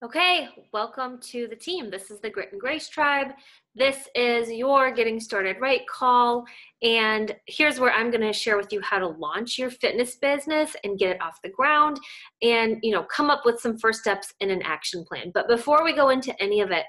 Okay, welcome to the team. This is the Grit and Grace Tribe. This is your Getting Started Right call. And here's where I'm going to share with you how to launch your fitness business and get it off the ground and, come up with some first steps in an action plan. But before we go into any of it,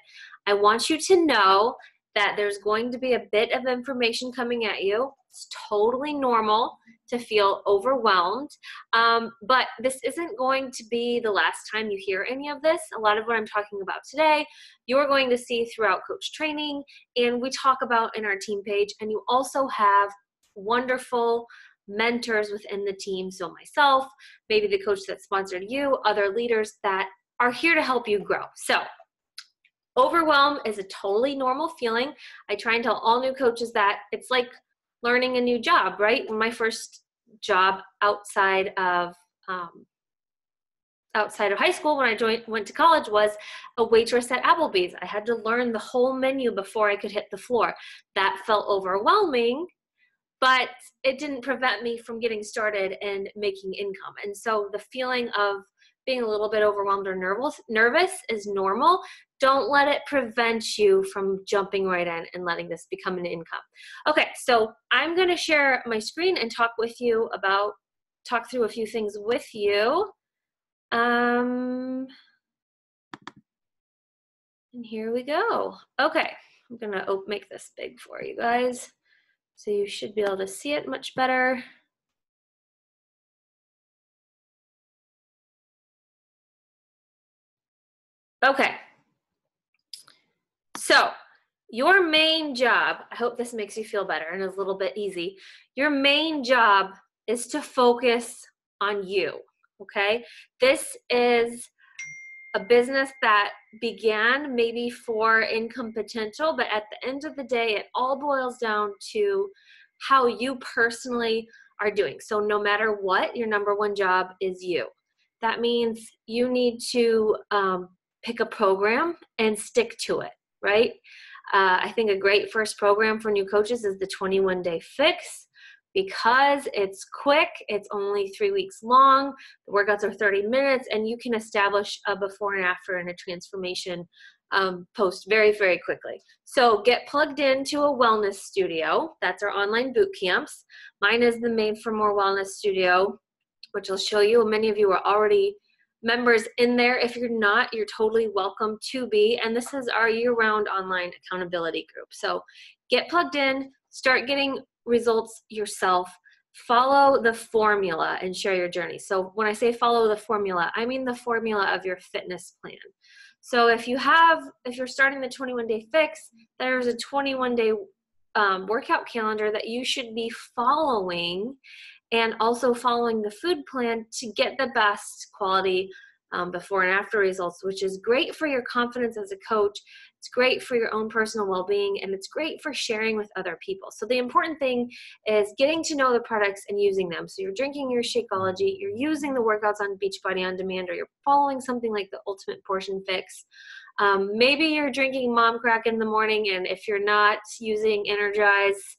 I want you to know that there's going to be a bit of information coming at you. It's totally normal to feel overwhelmed. But this isn't going to be the last time you hear any of this. A lot of what I'm talking about today, you're going to see throughout coach training, and we talk about in our team page, and you also have wonderful mentors within the team. So myself, maybe the coach that sponsored you, other leaders that are here to help you grow. So overwhelm is a totally normal feeling. I try and tell all new coaches that it's like learning a new job, right? When my first job outside of high school, when I went to college, was a waitress at Applebee's. I had to learn the whole menu before I could hit the floor. That felt overwhelming, but it didn't prevent me from getting started and making income. And so the feeling of being a little bit overwhelmed or nervous is normal. Don't let it prevent you from jumping right in and letting this become an income. Okay, so I'm going to share my screen and talk through a few things with you. And here we go. Okay, I'm going to make this big for you guys, so you should be able to see it much better. Okay. So your main job, I hope this makes you feel better and is a little bit easy. Your main job is to focus on you, okay? This is a business that began maybe for income potential, but at the end of the day, it all boils down to how you personally are doing. So no matter what, your number one job is you. That means you need to pick a program and stick to it, right? I think a great first program for new coaches is the 21-Day Fix, because it's quick. It's only 3 weeks long. The workouts are 30 minutes, and you can establish a before and after and a transformation post very, very quickly. So get plugged into a wellness studio. That's our online boot camps. Mine is the Made for More Wellness Studio, which I'll show you. Many of you are already members in there. If you're not, you're totally welcome to be. And this is our year-round online accountability group. So get plugged in, start getting results yourself, follow the formula and share your journey. So when I say follow the formula, I mean the formula of your fitness plan. So if you're starting the 21-Day Fix, there's a 21-day workout calendar that you should be following, and also following the food plan to get the best quality before and after results, which is great for your confidence as a coach. It's great for your own personal well-being, and it's great for sharing with other people. So the important thing is getting to know the products and using them. So you're drinking your Shakeology, you're using the workouts on Beachbody On Demand, or you're following something like the Ultimate Portion Fix. Maybe you're drinking Mom Crack in the morning, and if you're not using Energize,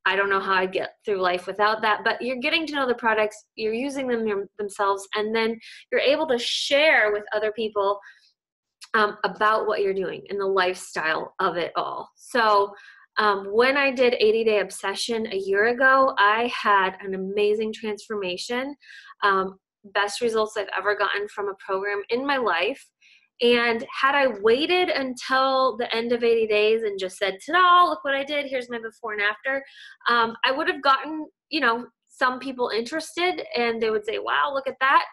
I don't know how I'd get through life without that, but you're getting to know the products, you're using them themselves, and then you're able to share with other people about what you're doing and the lifestyle of it all. So when I did 80-Day Obsession a year ago, I had an amazing transformation, best results I've ever gotten from a program in my life. And had I waited until the end of 80 days and just said, ta-da, look what I did, here's my before and after, I would have gotten, some people interested, and they would say, wow, look at that.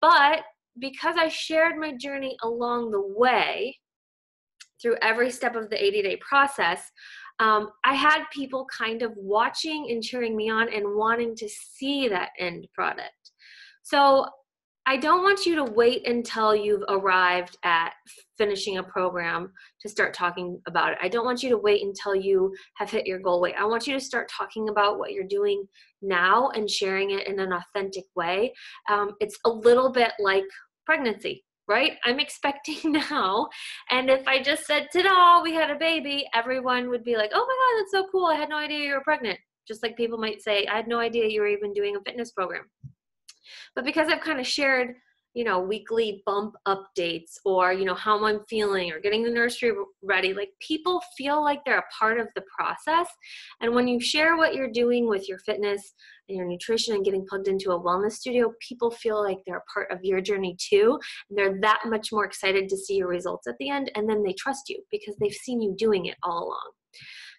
But because I shared my journey along the way through every step of the 80-day process, I had people kind of watching and cheering me on and wanting to see that end product. So I don't want you to wait until you've arrived at finishing a program to start talking about it. I don't want you to wait until you have hit your goal weight. I want you to start talking about what you're doing now and sharing it in an authentic way. It's a little bit like pregnancy, right? I'm expecting now. And if I just said, ta-da, we had a baby, everyone would be like, oh my God, that's so cool. I had no idea you were pregnant. Just like people might say, I had no idea you were even doing a fitness program. But because I've kind of shared weekly bump updates, or, how I'm feeling, or getting the nursery ready. Like, people feel like they're a part of the process. And when you share what you're doing with your fitness and your nutrition and getting plugged into a wellness studio, people feel like they're a part of your journey too. And they're that much more excited to see your results at the end. And then they trust you because they've seen you doing it all along.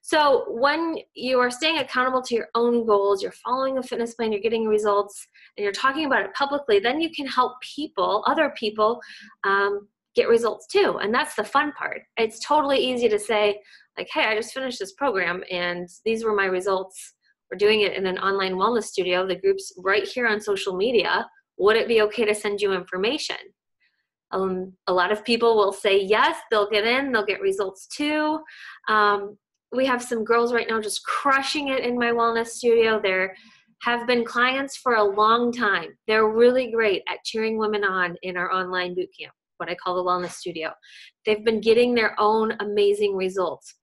So when you are staying accountable to your own goals, you're following a fitness plan, you're getting results, and you're talking about it publicly, then you can help other people, get results too. And that's the fun part. It's totally easy to say, like, hey, I just finished this program and these were my results. We're doing it in an online wellness studio. The group's right here on social media. Would it be okay to send you information? A lot of people will say yes, they'll get in, they'll get results too. We have some girls right now just crushing it in my wellness studio. There have been clients for a long time. They're really great at cheering women on in our online boot camp, what I call the wellness studio. They've been getting their own amazing results.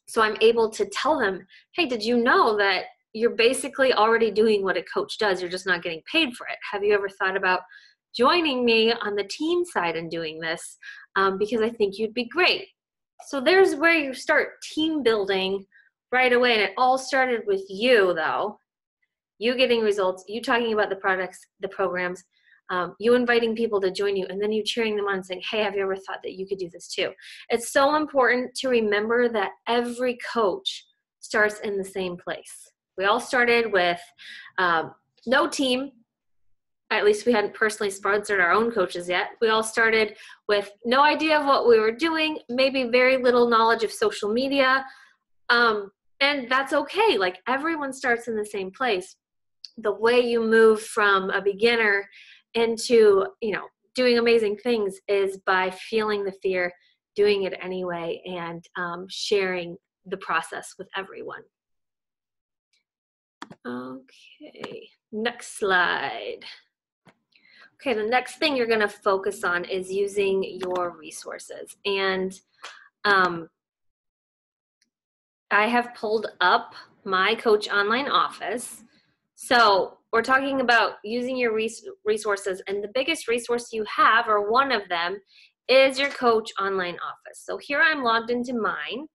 So I'm able to tell them, hey, did you know that you're basically already doing what a coach does? You're just not getting paid for it. Have you ever thought about joining me on the team side and doing this? Because I think you'd be great. So there's where you start team building right away. And it all started with you, though. You getting results, you talking about the products, the programs, you inviting people to join you, and then you cheering them on and saying, hey, have you ever thought that you could do this too? It's so important to remember that every coach starts in the same place. We all started with no team. At least we hadn't personally sponsored our own coaches yet. We all started with no idea of what we were doing, maybe very little knowledge of social media. And that's okay. Like, everyone starts in the same place. The way you move from a beginner into, doing amazing things is by feeling the fear, doing it anyway, and sharing the process with everyone. Okay, next slide. Okay, the next thing you're going to focus on is using your resources. And I have pulled up my Coach Online office. So we're talking about using your resources, and the biggest resource you have, or one of them, is your Coach Online office. So here I'm logged into mine.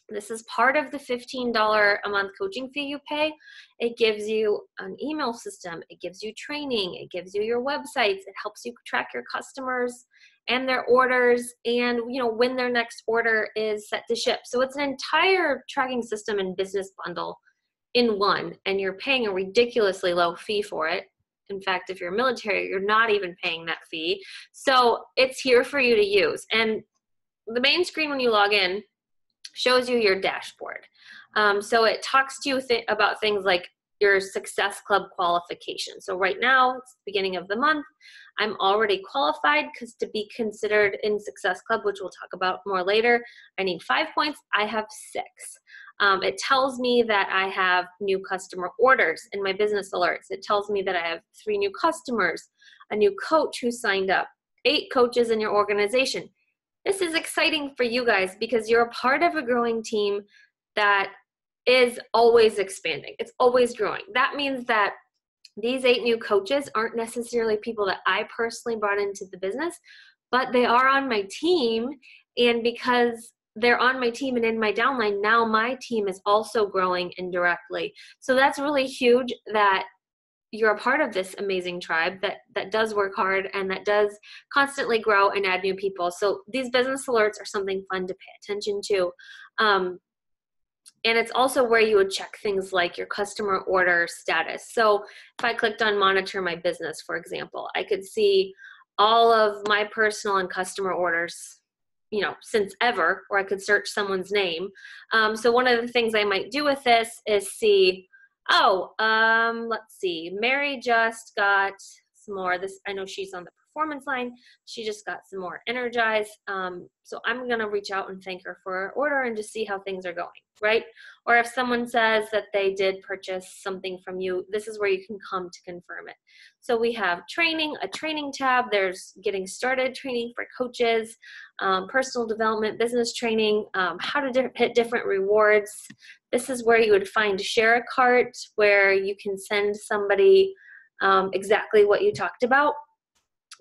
This is part of the $15 a month coaching fee you pay. It gives you an email system. It gives you training. It gives you your websites. It helps you track your customers and their orders, and when their next order is set to ship. So it's an entire tracking system and business bundle in one, and you're paying a ridiculously low fee for it. In fact, if you're military, you're not even paying that fee. So it's here for you to use. And the main screen when you log in shows you your dashboard. So it talks to you about things like your Success Club qualification. So right now, it's the beginning of the month, I'm already qualified, because to be considered in Success Club, which we'll talk about more later, I need 5 points. I have 6. It tells me that I have new customer orders in my business alerts. It tells me that I have 3 new customers, a new coach who signed up, 8 coaches in your organization. This is exciting for you guys because you're a part of a growing team that is always expanding. It's always growing. That means that these 8 new coaches aren't necessarily people that I personally brought into the business, but they are on my team. And because they're on my team and in my downline, now my team is also growing indirectly. So that's really huge that you're a part of this amazing tribe that does work hard and that does constantly grow and add new people. So these business alerts are something fun to pay attention to. And it's also where you would check things like your customer order status. So if I clicked on monitor my business, for example, I could see all of my personal and customer orders, since ever, or I could search someone's name. So one of the things I might do with this is see, let's see, Mary just got some more. I know she's on the performance line. She just got some more Energize. So I'm going to reach out and thank her for her order and just see how things are going, right? Or if someone says that they did purchase something from you, this is where you can come to confirm it. So we have training, a training tab. There's getting started training for coaches, personal development, business training, how to hit different rewards. This is where you would find share a cart, where you can send somebody exactly what you talked about.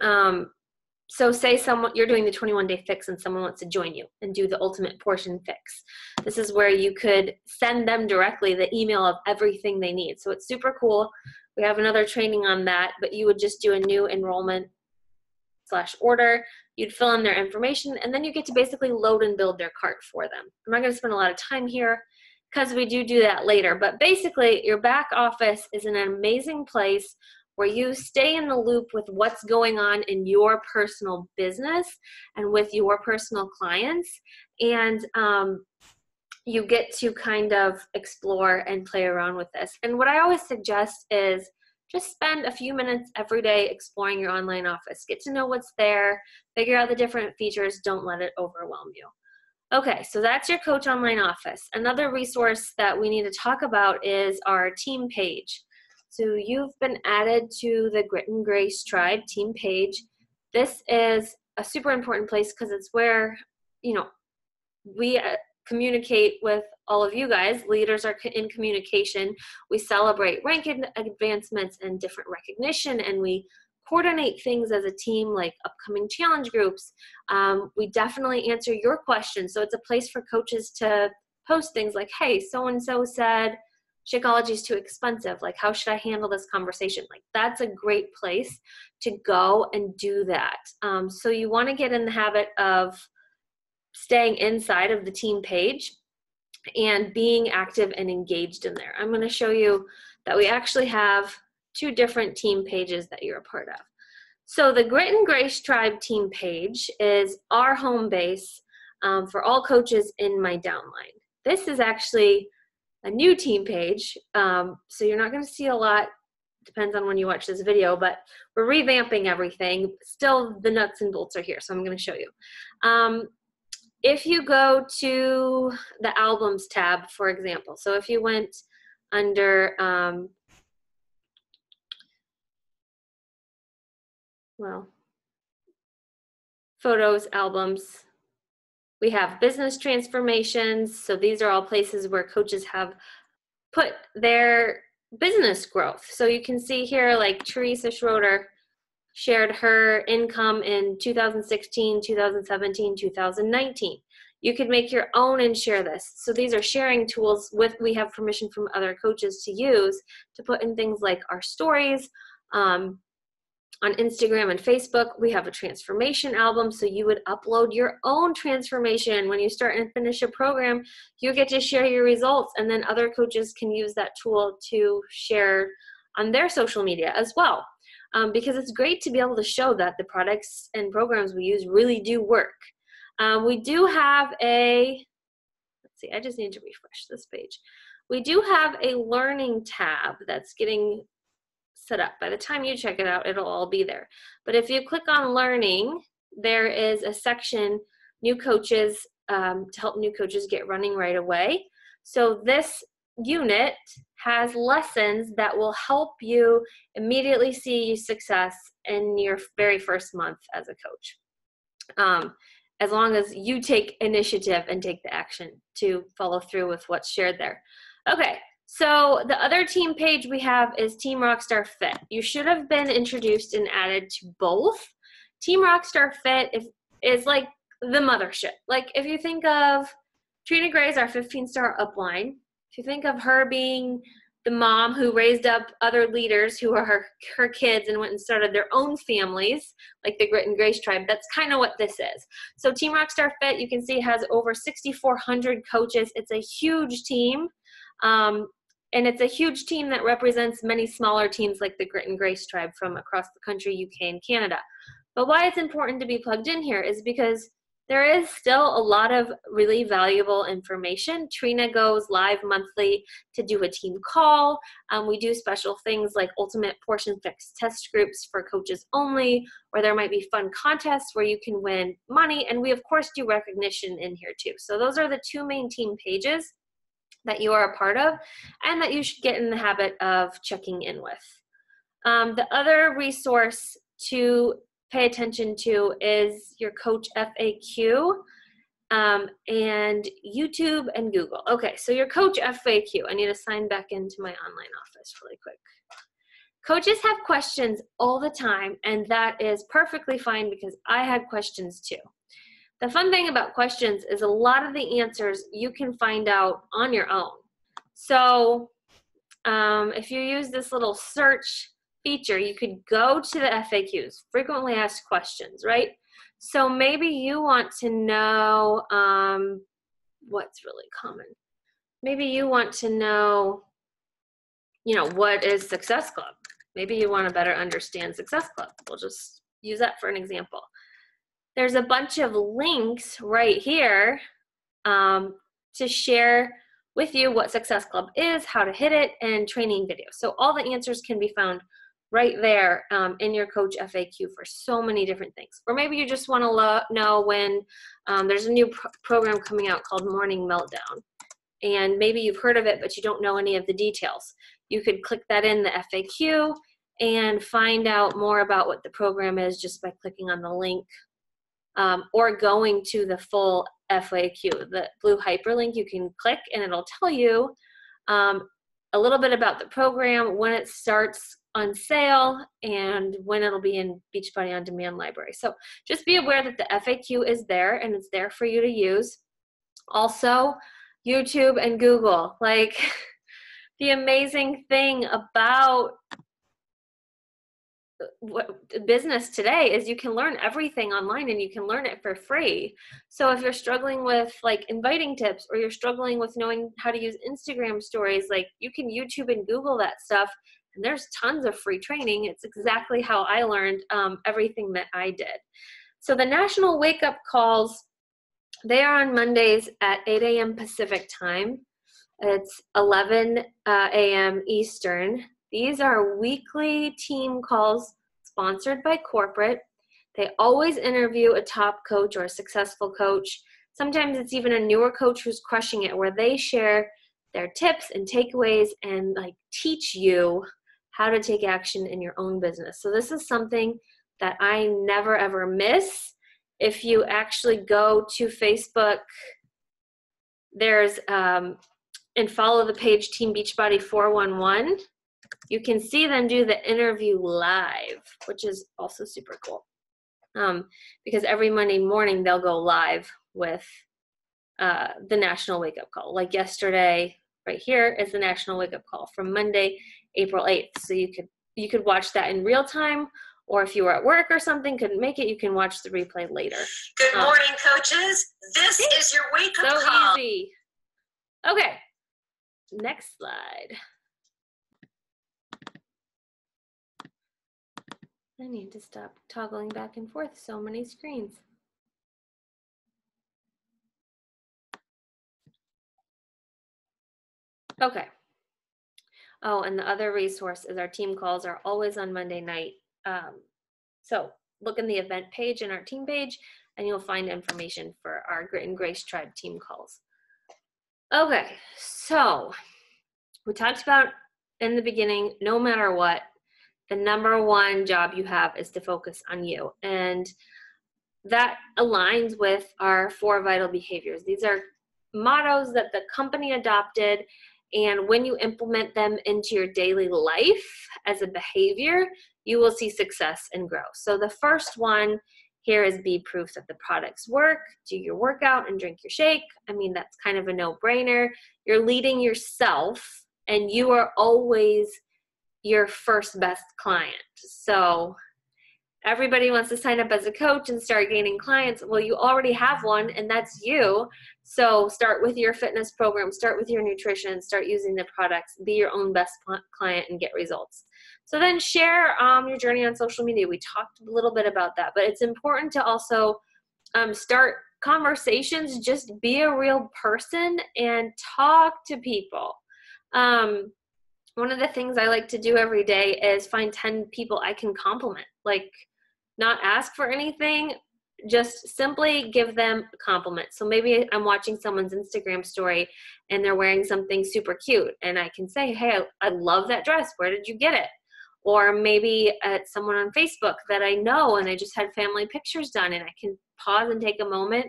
So say you're doing the 21-day fix and someone wants to join you and do the ultimate portion fix. This is where you could send them directly the email of everything they need. So it's super cool. We have another training on that, but you would just do a new enrollment/order. You'd fill in their information, and then you get to basically load and build their cart for them. I'm not going to spend a lot of time here because we do that later, but basically your back office is an amazing place where you stay in the loop with what's going on in your personal business and with your personal clients, and you get to kind of explore and play around with this. And what I always suggest is just spend a few minutes every day exploring your online office. Get to know what's there, figure out the different features, don't let it overwhelm you. Okay, so that's your Coach Online Office. Another resource that we need to talk about is our team page. So you've been added to the Grit and Grace Tribe team page. This is a super important place because it's where, we communicate with all of you guys. Leaders are in communication. We celebrate rank advancements and different recognition, and we coordinate things as a team like upcoming challenge groups. We definitely answer your questions. So it's a place for coaches to post things like, hey, so-and-so said Shakeology is too expensive. Like, how should I handle this conversation? Like, that's a great place to go and do that. So you want to get in the habit of staying inside of the team page and being active and engaged in there. I'm going to show you that we actually have 2 different team pages that you're a part of. So the Grit and Grace Tribe team page is our home base for all coaches in my downline. This is actually a new team page, so you're not going to see a lot. Depends on when you watch this video, but we're revamping everything. Still, the nuts and bolts are here, so I'm going to show you. If you go to the albums tab, for example, so if you went under, photos, albums, we have business transformations. So these are all places where coaches have put their business growth. So you can see here, like Teresa Schroeder shared her income in 2016, 2017, 2019. You could make your own and share this. So these are sharing tools we have permission from other coaches to use to put in things like our stories. On Instagram and Facebook, we have a transformation album. So you would upload your own transformation. When you start and finish a program, you get to share your results, and then other coaches can use that tool to share on their social media as well. Because it's great to be able to show that the products and programs we use really do work. We do have let's see, I just need to refresh this page. We do have a learning tab that's getting set up. By the time you check it out, it'll all be there. But if you click on learning, there is a section, new coaches, to help new coaches get running right away. So this unit has lessons that will help you immediately see success in your very first month as a coach. As long as you take initiative and take the action to follow through with what's shared there. Okay, so the other team page we have is Team Rockstar Fit. You should have been introduced and added to both. Team Rockstar Fit is like the mothership. Like, if you think of Trina Gray is our 15-star upline. If you think of her being the mom who raised up other leaders who are her kids and went and started their own families, like the Grit and Grace Tribe, that's kind of what this is. So Team Rockstar Fit, you can see, has over 6,400 coaches. It's a huge team. And it's a huge team that represents many smaller teams like the Grit and Grace Tribe from across the country, UK, and Canada. But why it's important to be plugged in here is because there is still a lot of really valuable information. Trina goes live monthly to do a team call. We do special things like Ultimate Portion Fix test groups for coaches only, or there might be fun contests where you can win money. And we, of course, do recognition in here too. So those are the 2 main team pages that you are a part of and that you should get in the habit of checking in with. The other resource to pay attention to is your Coach FAQ and YouTube and Google. Okay, so your Coach FAQ, I need to sign back into my online office really quick. Coaches have questions all the time, and that is perfectly fine because I had questions too. The fun thing about questions is a lot of the answers you can find out on your own. So if you use this little search feature, you could go to the FAQs, frequently asked questions, right? So maybe you want to know what's really common. Maybe you want to know, what is Success Club? Maybe you want to better understand Success Club. We'll just use that for an example. There's a bunch of links right here to share with you what Success Club is, how to hit it, and training videos. So all the answers can be found right there in your Coach FAQ for so many different things. Or maybe you just want to know when there's a new program coming out called Morning Meltdown. And maybe you've heard of it, but you don't know any of the details. You could click that in the FAQ and find out more about what the program is just by clicking on the link or going to the full FAQ. The blue hyperlink you can click and it'll tell you a little bit about the program, when it starts on sale, and when it'll be in Beachbody On Demand library. So just be aware that the FAQ is there and it's there for you to use. Also, YouTube and Google. Like, the amazing thing about business today is you can learn everything online and you can learn it for free. So if you're struggling with like inviting tips, or you're struggling with knowing how to use Instagram stories, like you can YouTube and Google that stuff, and there's tons of free training. It's exactly how I learned everything that I did. So the National Wake Up Calls, they are on Mondays at 8 a.m. Pacific time. It's 11 a.m. Eastern. These are weekly team calls sponsored by corporate. They always interview a top coach or a successful coach. Sometimes it's even a newer coach who's crushing it, where they share their tips and takeaways and like teach you how to take action in your own business. So this is something that I never ever miss. If you actually go to Facebook, there's and follow the page Team Beachbody 411, you can see them do the interview live, which is also super cool. Because every Monday morning they'll go live with the National Wake Up Call. Like yesterday, right here is the National Wake Up Call from Monday, April 8th. So you could watch that in real time, or if you were at work or something, couldn't make it, you can watch the replay later. Good morning, coaches. This is your wake up call. So easy. Okay, next slide. I need to stop toggling back and forth so many screens. Okay. Oh, and the other resource is our team calls are always on Monday night. So look in the event page and our team page, and you'll find information for our Grit and Grace Tribe team calls. Okay, so we talked about in the beginning, no matter what, the number one job you have is to focus on you. And that aligns with our 4 vital behaviors. These are mottos that the company adopted, and when you implement them into your daily life as a behavior, you will see success and growth. So the first one here is be proof that the products work. Do your workout and drink your shake. I mean, that's kind of a no-brainer. You're leading yourself, and you are always your first best client. So everybody wants to sign up as a coach and start gaining clients. Well, you already have one, and that's you. So start with your fitness program, start with your nutrition, start using the products, be your own best client and get results. So then share your journey on social media. We talked a little bit about that, but it's important to also start conversations, just be a real person and talk to people. One of the things I like to do every day is find 10 people I can compliment, like not ask for anything, just simply give them a compliment. So maybe I'm watching someone's Instagram story and they're wearing something super cute, and I can say, hey, I love that dress. Where did you get it? Or maybe it's someone on Facebook that I know and I just had family pictures done, and I can pause and take a moment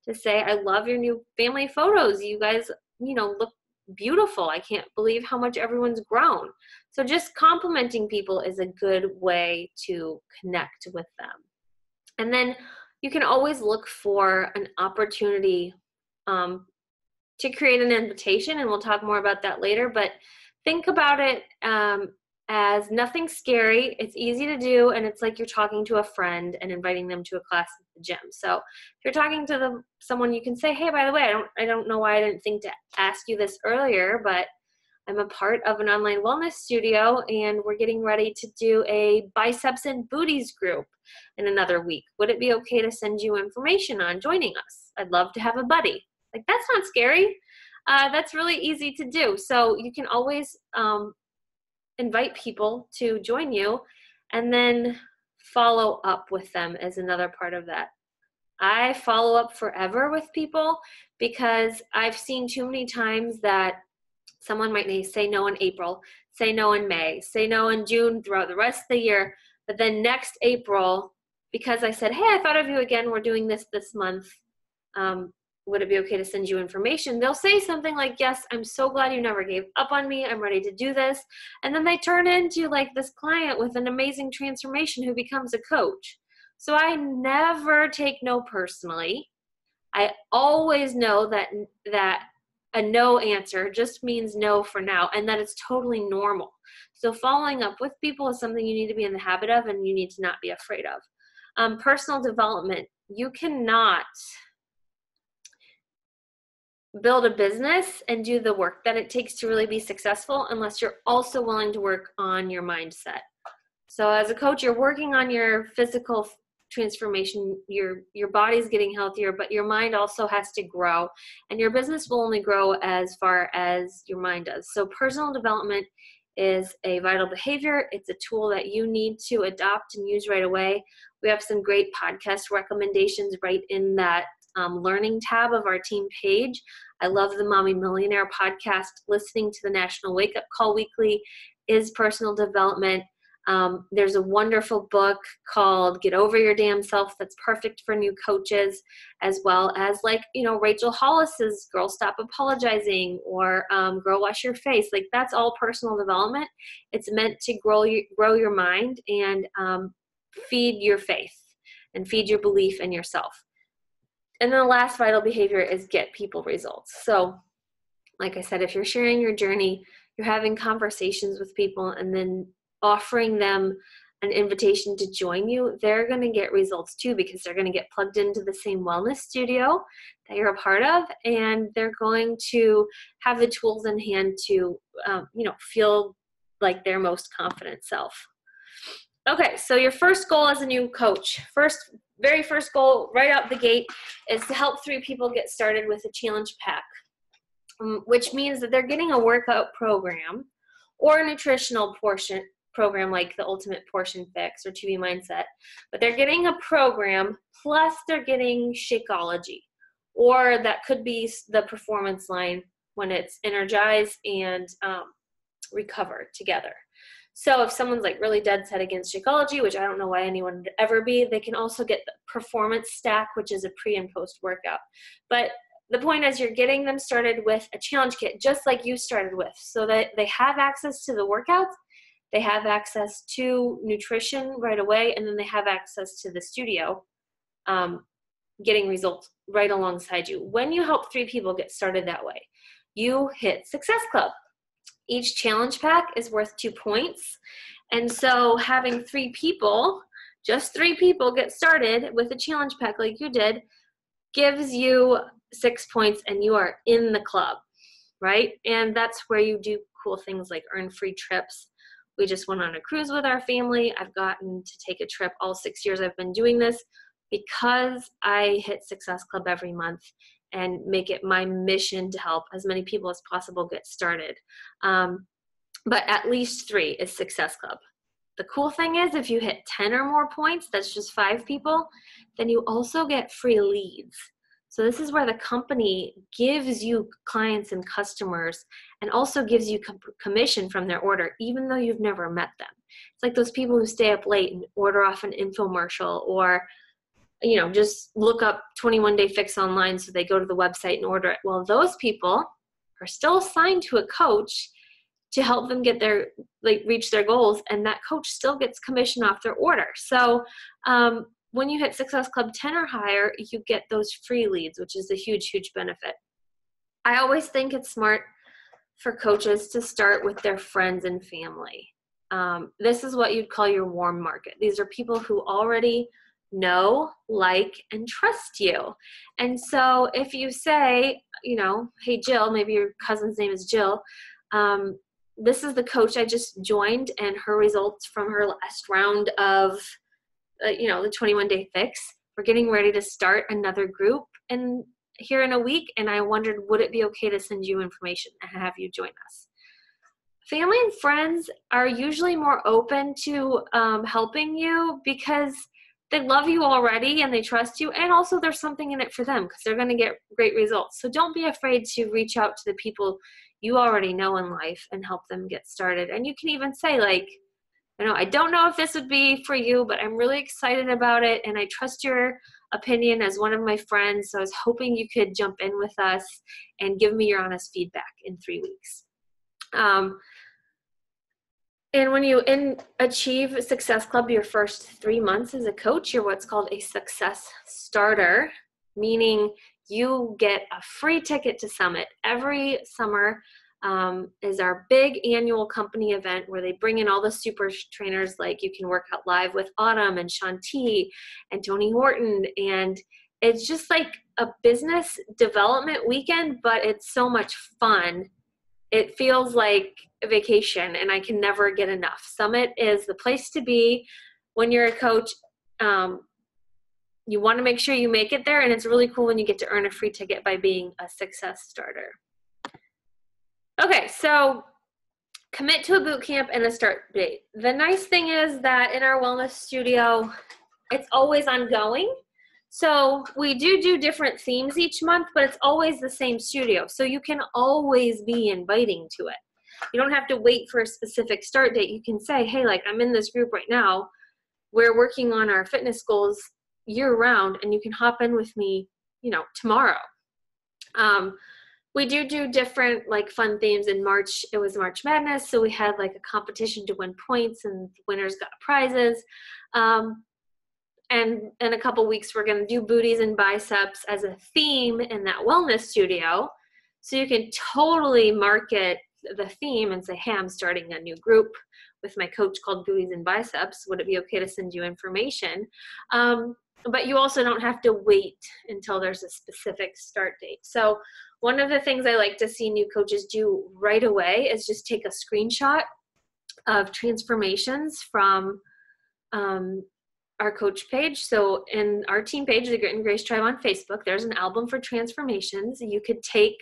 to say, I love your new family photos. You guys, look beautiful. I can't believe how much everyone's grown. So just complimenting people is a good way to connect with them. And then you can always look for an opportunity to create an invitation, and we'll talk more about that later, but think about it as nothing scary. It's easy to do, and it's like you're talking to a friend and inviting them to a class at the gym. So if you're talking to someone, you can say, hey, by the way, I don't know why I didn't think to ask you this earlier, but I'm a part of an online wellness studio, and we're getting ready to do a biceps and booties group in another week. Would it be okay to send you information on joining us? I'd love to have a buddy. Like, that's not scary. That's really easy to do. So you can always invite people to join you, and then follow up with them as another part of that. I follow up forever with people because I've seen too many times that someone might say no in April, say no in May, say no in June, throughout the rest of the year, but then next April, because I said, hey, I thought of you again, we're doing this month, would it be okay to send you information? They'll say something like, yes, I'm so glad you never gave up on me. I'm ready to do this. And then they turn into like this client with an amazing transformation who becomes a coach. So I never take no personally. I always know that a no answer just means no for now, and that it's totally normal. So following up with people is something you need to be in the habit of, and you need to not be afraid of. Personal development. You cannot build a business and do the work that it takes to really be successful unless you're also willing to work on your mindset. So as a coach, you're working on your physical transformation, your body's getting healthier, but your mind also has to grow, and your business will only grow as far as your mind does. So personal development is a vital behavior. It's a tool that you need to adopt and use right away. We have some great podcast recommendations right in that learning tab of our team page. I love the Mommy Millionaire podcast. Listening to the National Wake Up Call weekly is personal development. There's a wonderful book called Get Over Your Damn Self that's perfect for new coaches, as well as Rachel Hollis's Girl Stop Apologizing, or Girl Wash Your Face. Like, that's all personal development. It's meant to grow your mind and feed your faith and feed your belief in yourself. And then the last vital behavior is get people results. So like I said, if you're sharing your journey, you're having conversations with people and then offering them an invitation to join you, they're going to get results too, because they're going to get plugged into the same wellness studio that you're a part of, and they're going to have the tools in hand to feel like their most confident self. Okay, so your first goal as a new coach, very first goal right out the gate is to help 3 people get started with a challenge pack, which means that they're getting a workout program or a nutritional program like the Ultimate Portion Fix or 2B Mindset, but they're getting a program plus they're getting Shakeology, or that could be the performance line when it's Energize and Recover together. So if someone's like really dead set against Shakeology, which I don't know why anyone would ever be, they can also get the Performance Stack, which is a pre and post workout. But the point is you're getting them started with a challenge kit, just like you started with, so that they have access to the workouts, they have access to nutrition right away, and then they have access to the studio, getting results right alongside you. When you help 3 people get started that way, you hit Success Club. Each challenge pack is worth 2 points. And so having 3 people, just 3 people get started with a challenge pack like you did, gives you 6 points and you are in the club, right? And that's where you do cool things like earn free trips. We just went on a cruise with our family. I've gotten to take a trip all 6 years I've been doing this because I hit Success Club every month and make it my mission to help as many people as possible get started. But at least 3 is Success Club. The cool thing is if you hit 10 or more points, that's just 5 people, then you also get free leads. So this is where the company gives you clients and customers and also gives you commission from their order, even though you've never met them. It's like those people who stay up late and order off an infomercial, or just look up 21 Day Fix online, so they go to the website and order it. Well, those people are still assigned to a coach to help them get reach their goals, and that coach still gets commission off their order. So when you hit Success Club 10 or higher, you get those free leads, which is a huge, huge benefit. I always think it's smart for coaches to start with their friends and family. This is what you'd call your warm market. These are people who already know, like, and trust you. And so if you say, hey, Jill, maybe your cousin's name is Jill, this is the coach I just joined, and her results from her last round of, the 21-day fix. We're getting ready to start another group here in a week, and I wondered, would it be okay to send you information and have you join us? Family and friends are usually more open to helping you because they love you already and they trust you, and also there's something in it for them because they're going to get great results. So don't be afraid to reach out to the people you already know in life and help them get started. And you can even say, I don't know if this would be for you, but I'm really excited about it, and I trust your opinion as one of my friends, so I was hoping you could jump in with us and give me your honest feedback in 3 weeks. And when you achieve Success Club your first 3 months as a coach, you're what's called a success starter, meaning you get a free ticket to Summit. Every summer is our big annual company event where they bring in all the super trainers, like You Can Work Out Live with Autumn and Shanti and Tony Horton. And it's just like a business development weekend, but it's so much fun. It feels like a vacation, and I can never get enough. Summit is the place to be when you're a coach. You want to make sure you make it there, and it's really cool when you get to earn a free ticket by being a success starter. Okay, so commit to a boot camp and a start date. The nice thing is that in our wellness studio, it's always ongoing. So we do different themes each month, but it's always the same studio. So you can always be inviting to it. You don't have to wait for a specific start date. You can say, hey, I'm in this group right now. We're working on our fitness goals year round, and you can hop in with me, tomorrow. We do different fun themes. In March, it was March Madness. So we had a competition to win points, and the winners got prizes. And in a couple weeks, we're going to do booties and biceps as a theme in that wellness studio. So you can totally market the theme and say, hey, I'm starting a new group with my coach called Booties and Biceps. Would it be okay to send you information? But you also don't have to wait until there's a specific start date. So one of the things I like to see new coaches do right away is just take a screenshot of transformations from our coach page. So in our team page, the Grit and Grace Tribe on Facebook, there's an album for transformations. You could take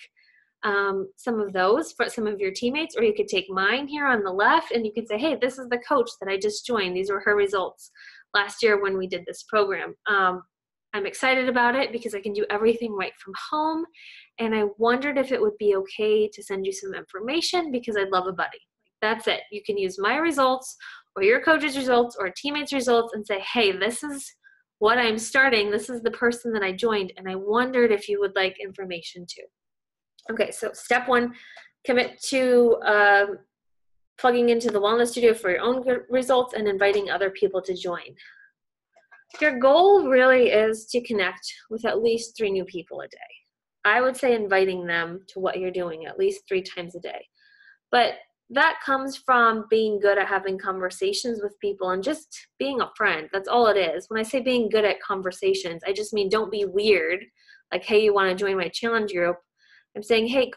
some of those for some of your teammates, or you could take mine here on the left, and you could say, hey, this is the coach that I just joined. These were her results last year when we did this program. I'm excited about it because I can do everything right from home, and I wondered if it would be okay to send you some information because I'd love a buddy. That's it. You can use my results or your coach's results or a teammate's results and say, hey, this is what I'm starting. This is the person that I joined, and I wondered if you would like information too. Okay, so step 1, commit to plugging into the Wellness Studio for your own results and inviting other people to join. Your goal really is to connect with at least 3 new people a day. I would say inviting them to what you're doing at least 3 times a day. But that comes from being good at having conversations with people and just being a friend. That's all it is. When I say being good at conversations, I just mean don't be weird. Like, hey, you want to join my challenge group? I'm saying, hey,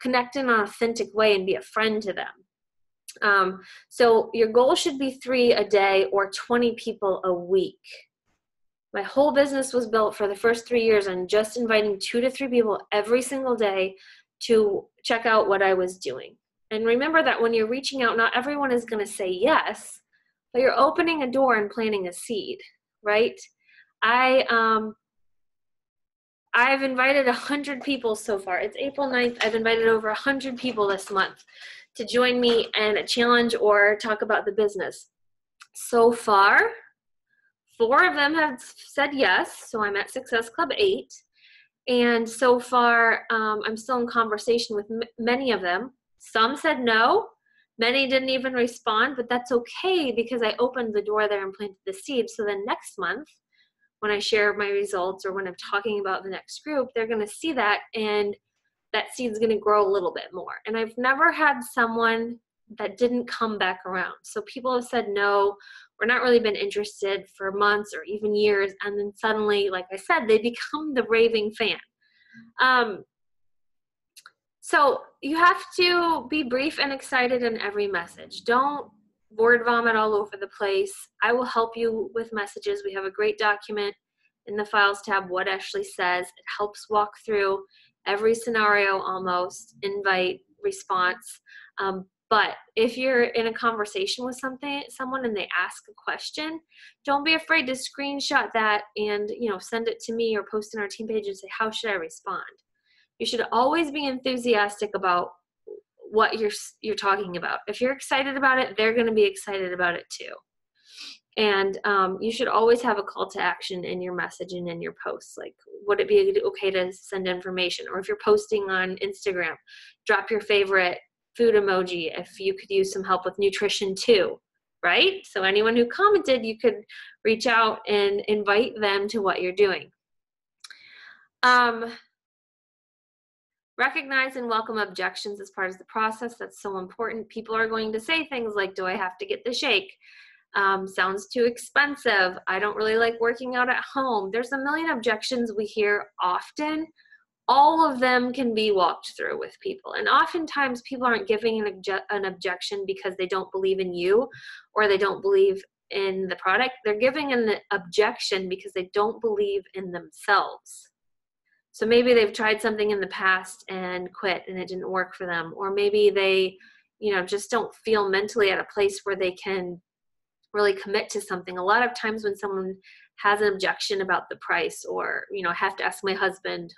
connect in an authentic way and be a friend to them. So your goal should be 3 a day or 20 people a week. My whole business was built for the first 3 years on just inviting 2 to 3 people every single day to check out what I was doing. And remember that when you're reaching out, not everyone is going to say yes, but you're opening a door and planting a seed, right? I've invited 100 people so far. It's April 9th. I've invited over 100 people this month to join me in a challenge or talk about the business. So far, 4 of them have said yes, so I'm at Success Club 8. And so far, I'm still in conversation with many of them. Some said no. Many didn't even respond, but that's okay because I opened the door there and planted the seed. So then next month, when I share my results or when I'm talking about the next group, they're going to see that and that seed's going to grow a little bit more. And I've never had someone that didn't come back around. So people have said no, we're not really been interested for months or even years. And then suddenly, like I said, they become the raving fan. So you have to be brief and excited in every message. Don't word vomit all over the place. I will help you with messages. We have a great document in the Files tab, What Ashley Says. It helps walk through every scenario almost, invite, response. But if you're in a conversation with someone and they ask a question, don't be afraid to screenshot that and send it to me or post in our team page and say, how should I respond? You should always be enthusiastic about what you're talking about. If you're excited about it, they're going to be excited about it too. And you should always have a call to action in your message and in your posts. Like, would it be okay to send information? Or if you're posting on Instagram, drop your favorite food emoji if you could use some help with nutrition too, right? So anyone who commented, you could reach out and invite them to what you're doing. Recognize and welcome objections as part of the process. That's so important. People are going to say things like, do I have to get the shake? Sounds too expensive. I don't really like working out at home. There's a million objections we hear often. All of them can be walked through with people. And oftentimes people aren't giving an objection because they don't believe in you or they don't believe in the product. They're giving an objection because they don't believe in themselves. So maybe they've tried something in the past and quit and it didn't work for them. Or maybe they, just don't feel mentally at a place where they can really commit to something. A lot of times when someone has an objection about the price or, I have to ask my husband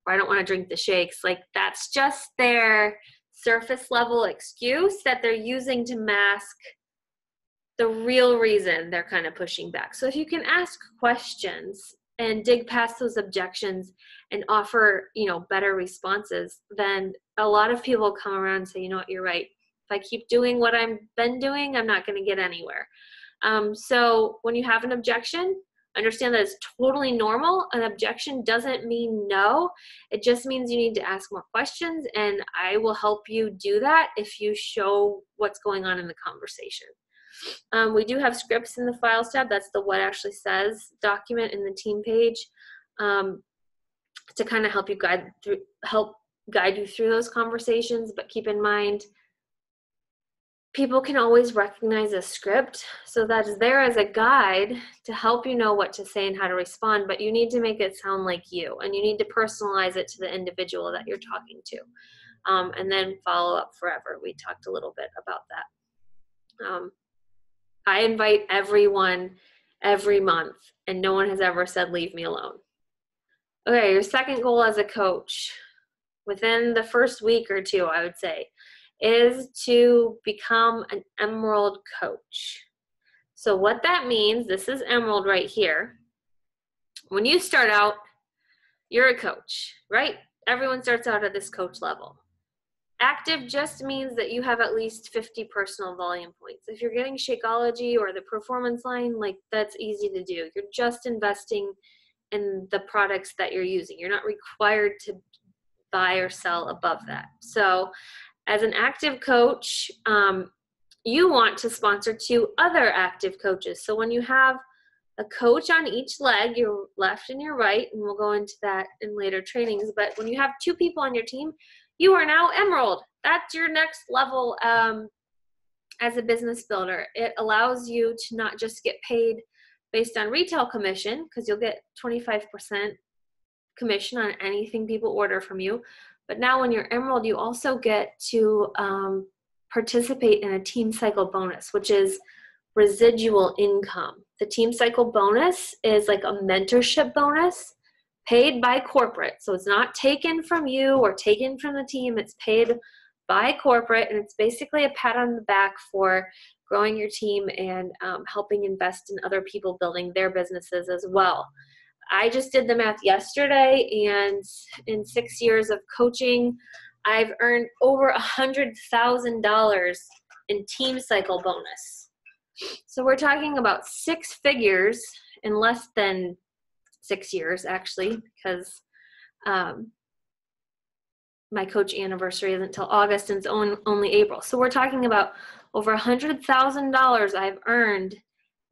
or I don't want to drink the shakes, like that's just their surface level excuse that they're using to mask the real reason they're kind of pushing back. So if you can ask questions and dig past those objections and offer, better responses, then a lot of people come around and say, you know what, you're right. If I keep doing what I've been doing, I'm not going to get anywhere. So when you have an objection, understand that it's totally normal. An objection doesn't mean no. It just means you need to ask more questions, and I will help you do that if you show what's going on in the conversation. We do have scripts in the Files tab. That's the What Ashley Says document in the team page to kind of help guide you through those conversations. But keep in mind, people can always recognize a script, so that is there as a guide to help you know what to say and how to respond, but you need to make it sound like you, and you need to personalize it to the individual that you're talking to, and then follow up forever. We talked a little bit about that. I invite everyone every month, and no one has ever said, leave me alone. Okay, your second goal as a coach, within the first week or two, I would say, is to become an Emerald coach. So what that means, this is Emerald right here. When you start out, you're a coach, right? Everyone starts out at this coach level. Active just means that you have at least 50 personal volume points. If you're getting Shakeology or the performance line, like that's easy to do. You're just investing in the products that you're using. You're not required to buy or sell above that. So as an active coach, you want to sponsor 2 other active coaches. So when you have a coach on each leg, your left and your right, and we'll go into that in later trainings, but when you have 2 people on your team, you are now Emerald. That's your next level as a business builder. It allows you to not just get paid based on retail commission, because you'll get 25% commission on anything people order from you. But now when you're Emerald, you also get to participate in a team cycle bonus, which is residual income. The team cycle bonus is like a mentorship bonus paid by corporate. So it's not taken from you or taken from the team. It's paid by corporate, and it's basically a pat on the back for growing your team and helping invest in other people building their businesses as well. I just did the math yesterday, and in 6 years of coaching, I've earned over $100,000 in team cycle bonus. So we're talking about 6 figures in less than 6 years, actually, because my coach anniversary isn't until August and it's only April. So we're talking about over $100,000 I've earned.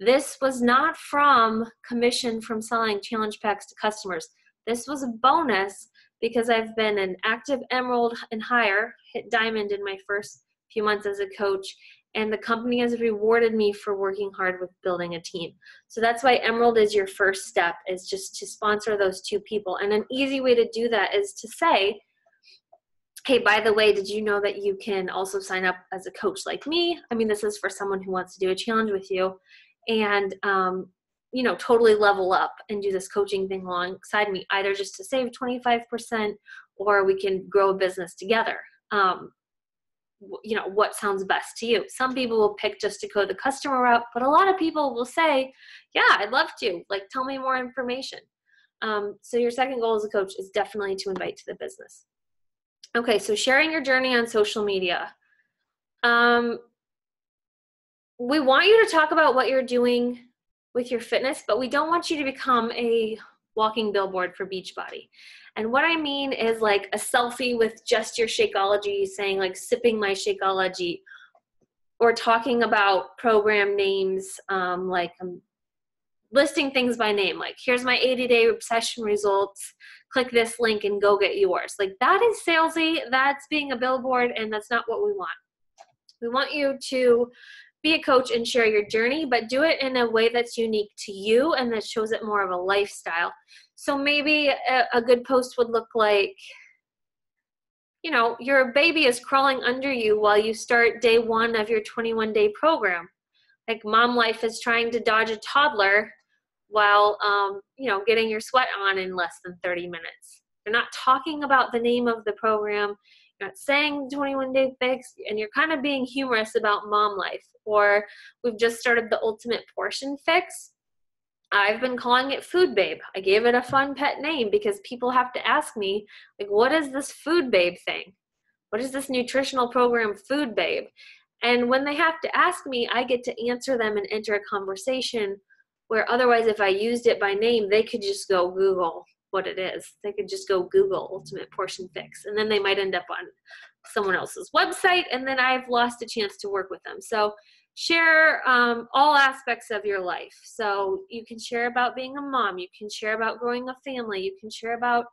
This was not from commission from selling challenge packs to customers. This was a bonus because I've been an active emerald and higher, hit diamond in my first few months as a coach, and the company has rewarded me for working hard with building a team. So that's why emerald is your first step, is just to sponsor those 2 people. And an easy way to do that is to say, hey, by the way, did you know that you can also sign up as a coach like me? I mean, this is for someone who wants to do a challenge with you and, totally level up and do this coaching thing alongside me, either just to save 25% or we can grow a business together. What sounds best to you? Some people will pick just to go the customer route, but a lot of people will say, yeah, I'd love to, tell me more information. So your second goal as a coach is definitely to invite to the business. Okay, so sharing your journey on social media. We want you to talk about what you're doing with your fitness, but we don't want you to become a walking billboard for Beachbody. And what I mean is a selfie with just your Shakeology, saying sipping my Shakeology, or talking about program names, listing things by name, here's my 80-day obsession results, click this link and go get yours. That is salesy, that's being a billboard, and that's not what we want. We want you to be a coach and share your journey, but do it in a way that's unique to you and that shows it more of a lifestyle. So maybe a good post would look like, your baby is crawling under you while you start day 1 of your 21-day program. Mom life is trying to dodge a toddler while, getting your sweat on in less than 30 minutes. You're not talking about the name of the program. You're not saying 21-day fix, and you're kind of being humorous about mom life. Or we've just started the ultimate portion fix. I've been calling it Food Babe. I gave it a fun pet name because people have to ask me, what is this Food Babe thing? What is this nutritional program, Food Babe? And when they have to ask me, I get to answer them and enter a conversation where otherwise if I used it by name, they could just go Google what it is. They could just go Google Ultimate Portion Fix, and then they might end up on someone else's website, and then I've lost a chance to work with them. So share all aspects of your life. So you can share about being a mom. You can share about growing a family. You can share about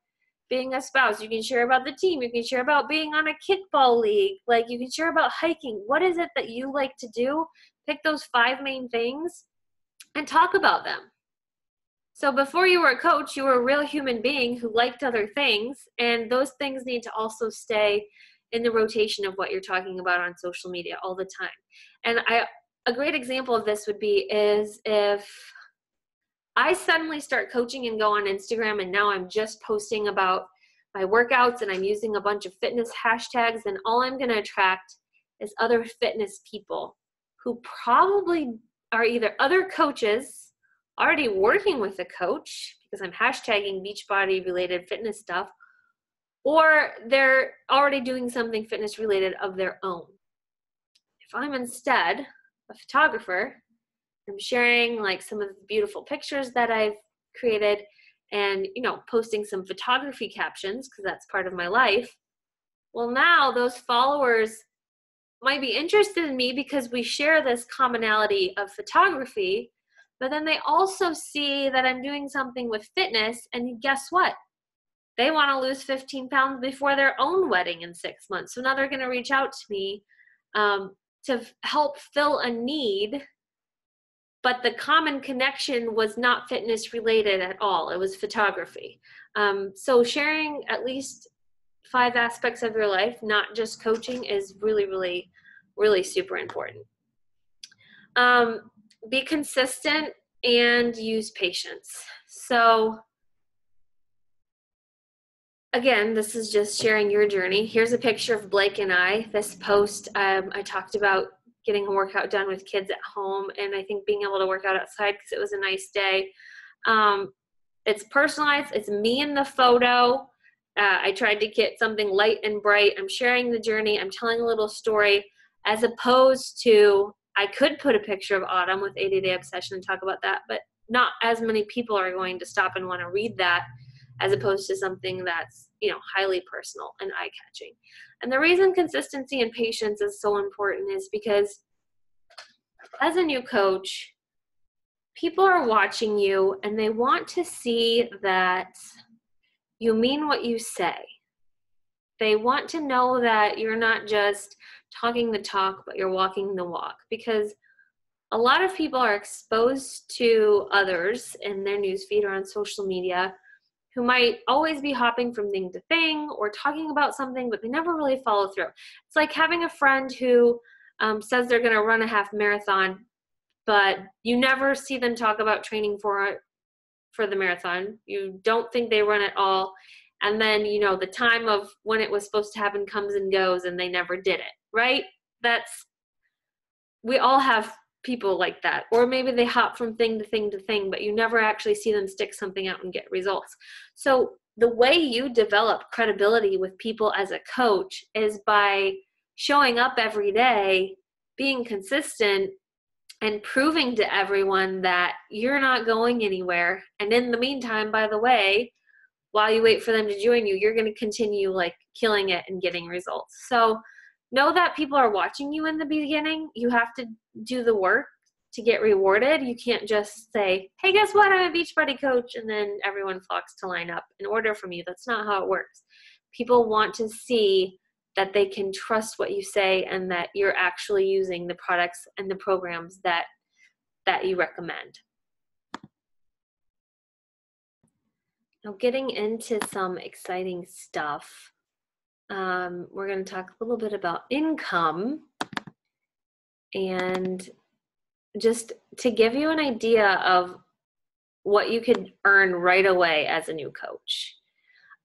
being a spouse. You can share about the team. You can share about being on a kickball league. You can share about hiking. What is it that you like to do? Pick those 5 main things and talk about them. So before you were a coach, you were a real human being who liked other things, and those things need to also stay in the rotation of what you're talking about on social media all the time. And a great example of this would be is if I suddenly start coaching and go on Instagram, and now I'm just posting about my workouts and I'm using a bunch of fitness hashtags, then all I'm going to attract is other fitness people who probably are either other coaches already working with a coach because I'm hashtagging Beachbody related fitness stuff, or they're already doing something fitness related of their own. If I'm instead a photographer, I'm sharing some of the beautiful pictures that I've created and, posting some photography captions because that's part of my life. Well, now those followers might be interested in me because we share this commonality of photography, but then they also see that I'm doing something with fitness, and guess what? They want to lose 15 pounds before their own wedding in 6 months. So now they're going to reach out to me to help fill a need, but the common connection was not fitness related at all. It was photography. So sharing at least 5 aspects of your life, not just coaching, is really, really, really super important. Be consistent and use patience. So again, this is just sharing your journey. Here's a picture of Blake and I. This post, I talked about getting a workout done with kids at home, and I think being able to work out outside because it was a nice day. It's personalized. It's me in the photo. I tried to get something light and bright. I'm sharing the journey. I'm telling a little story, as opposed to, I could put a picture of Autumn with 80-Day Obsession and talk about that, but not as many people are going to stop and want to read that, as opposed to something that's, highly personal and eye-catching. And the reason consistency and patience is so important is because as a new coach, people are watching you and they want to see that you mean what you say. They want to know that you're not just talking the talk, but you're walking the walk, because a lot of people are exposed to others in their newsfeed or on social media who might always be hopping from thing to thing or talking about something, but they never really follow through. It's like having a friend who says they're going to run a half marathon, but you never see them talk about training for the marathon. You don't think they run at all. And then, the time of when it was supposed to happen comes and goes and they never did it, right? We all have people like that. Or maybe they hop from thing to thing to thing, but you never actually see them stick something out and get results. So the way you develop credibility with people as a coach is by showing up every day, being consistent, and proving to everyone that you're not going anywhere. And in the meantime, by the way, while you wait for them to join you, you're going to continue killing it and getting results. So know that people are watching you in the beginning. You have to do the work to get rewarded. You can't just say, hey, guess what? I'm a Beachbody coach. And then everyone flocks to line up and order from you. That's not how it works. People want to see that they can trust what you say and that you're actually using the products and the programs that you recommend. Now, getting into some exciting stuff, we're going to talk a little bit about income, and just to give you an idea of what you could earn right away as a new coach.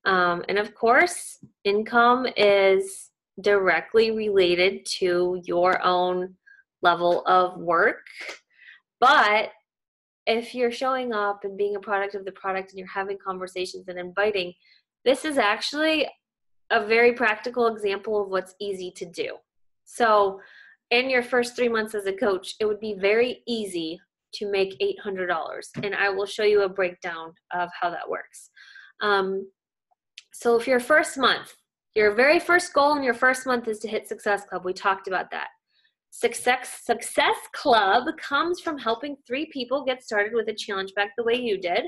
And of course, income is directly related to your own level of work. But if you're showing up and being a product of the product and you're having conversations and inviting, this is actually a very practical example of what's easy to do. So in your first 3 months as a coach, it would be very easy to make $800. And I will show you a breakdown of how that works. So if your first month, your very first goal in your first month is to hit Success Club, we talked about that. Success Club comes from helping 3 people get started with a challenge pack the way you did.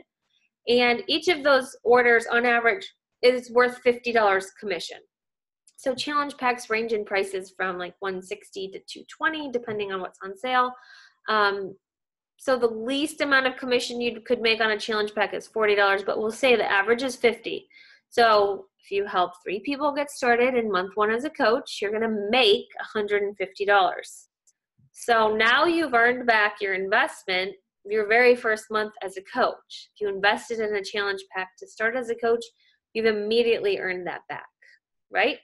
And each of those orders on average is worth $50 commission. So challenge packs range in prices from $160 to $220, depending on what's on sale. So the least amount of commission you could make on a challenge pack is $40, but we'll say the average is $50. So if you help 3 people get started in month 1 as a coach, you're going to make $150. So now you've earned back your investment your very first month as a coach. If you invested in a challenge pack to start as a coach, you've immediately earned that back, right?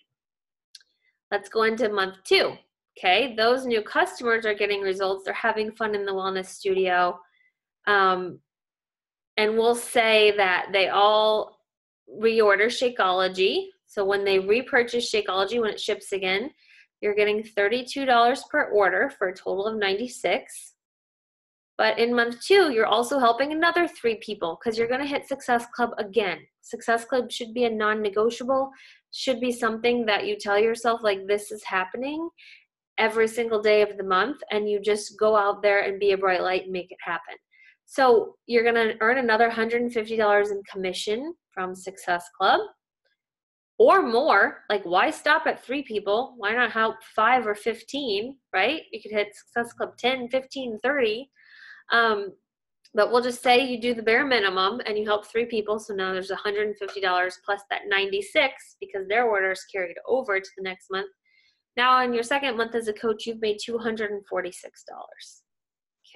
Let's go into month 2. Okay, those new customers are getting results. They're having fun in the wellness studio. And we'll say that they all reorder Shakeology. So when they repurchase Shakeology, when it ships again, you're getting $32 per order for a total of $96. But in month 2, you're also helping another 3 people because you're going to hit Success Club again. Success Club should be a non-negotiable, should be something that you tell yourself this is happening every single day of the month, and you just go out there and be a bright light and make it happen. So you're going to earn another $150 in commission from Success Club or more. Why stop at 3 people? Why not help 5 or 15, right? You could hit Success Club 10, 15, 30. But we'll just say you do the bare minimum and you help 3 people. So now there's $150 plus that $96 because their orders carried over to the next month. Now in your second month as a coach, you've made $246.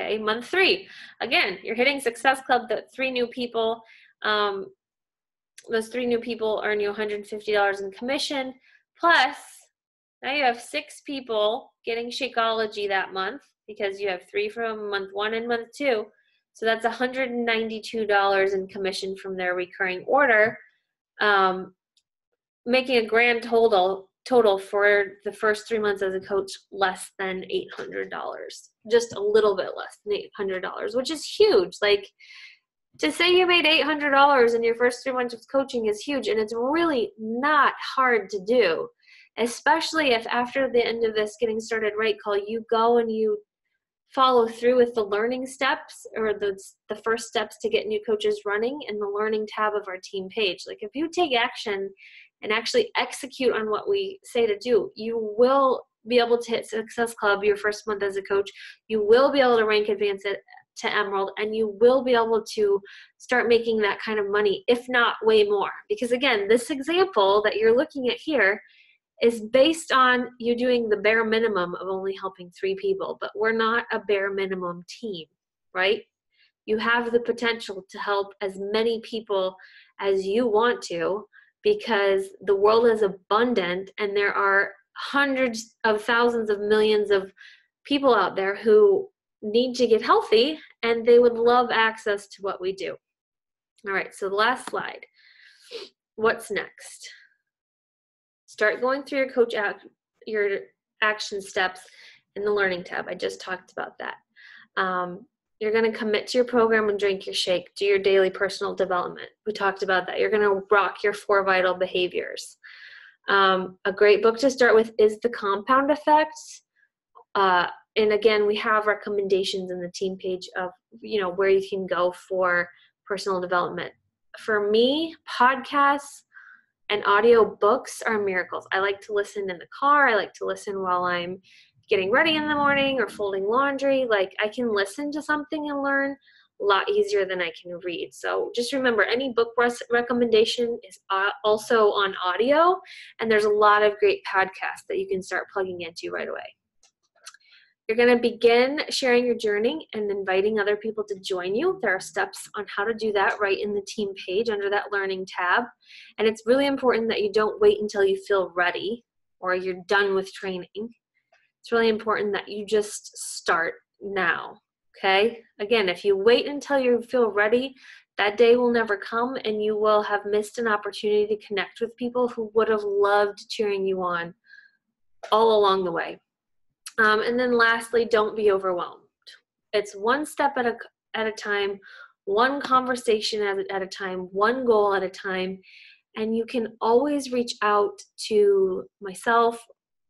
Okay, month 3, again, you're hitting Success Club, the 3 new people. Those 3 new people earn you $150 in commission. Plus, now you have 6 people getting Shakeology that month because you have 3 from month 1 and month 2. So that's $192 in commission from their recurring order, making a grand total for the first 3 months as a coach less than $800, just a little bit less than $800, which is huge. Like, to say you made $800 in your first 3 months of coaching is huge, and it's really not hard to do, especially if after the end of this Getting Started Right call, you go and you follow through with the learning steps, or the first steps to get new coaches running in the learning tab of our team page. Like, if you take action and actually execute on what we say to do, you will be able to hit Success Club your first month as a coach. You will be able to rank advanced to Emerald, and you will be able to start making that kind of money, if not way more. Because again, this example that you're looking at here is based on you doing the bare minimum of only helping 3 people, but we're not a bare minimum team, right? You have the potential to help as many people as you want to, because the world is abundant and there are hundreds of thousands of millions of people out there who need to get healthy, and they would love access to what we do. All right, so the last slide. What's next? Start going through your action steps in the learning tab. I just talked about that. You're going to commit to your program and drink your shake. Do your daily personal development. We talked about that. You're going to rock your 4 vital behaviors. A great book to start with is The Compound Effect. And again, we have recommendations in the team page of, where you can go for personal development. For me, podcasts and audio books are miracles. I like to listen in the car. I like to listen while I'm getting ready in the morning or folding laundry. Like, I can listen to something and learn a lot easier than I can read. So just remember, any book recommendation is also on audio, and there's a lot of great podcasts that you can start plugging into right away. You're going to begin sharing your journey and inviting other people to join you. There are steps on how to do that right in the team page under that learning tab. And it's really important that you don't wait until you feel ready or you're done with training. It's really important that you just start now, okay? Again, if you wait until you feel ready, that day will never come, and you will have missed an opportunity to connect with people who would have loved cheering you on all along the way. And then lastly, don't be overwhelmed. It's one step at a time, one conversation at a time, one goal at a time, and you can always reach out to myself.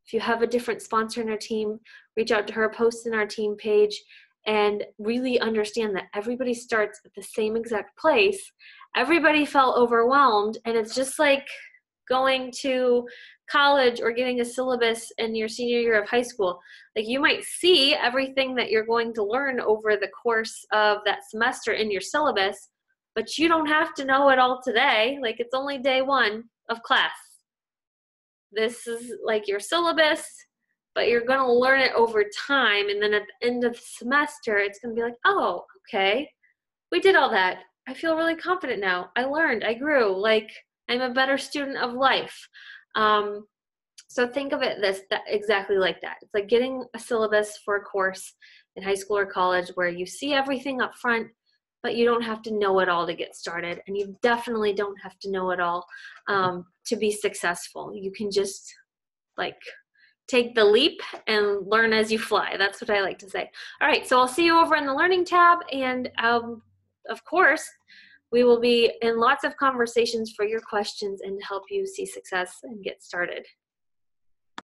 If you have a different sponsor in our team, reach out to her, post in our team page, and really understand that everybody starts at the same exact place. Everybody felt overwhelmed, and it's just like going to college or getting a syllabus in your senior year of high school. Like, you might see everything that you're going to learn over the course of that semester in your syllabus, but you don't have to know it all today. Like, it's only day 1 of class. This is like your syllabus, but you're going to learn it over time. And then at the end of the semester, it's going to be like, oh, okay, we did all that. I feel really confident now. I learned, I grew, like, I'm a better student of life. So think of it exactly like that. It's like getting a syllabus for a course in high school or college where you see everything up front, but you don't have to know it all to get started. And you definitely don't have to know it all to be successful. You can just take the leap and learn as you fly. That's what I like to say. All right, so I'll see you over in the learning tab. And of course, we will be in lots of conversations for your questions and to help you see success and get started.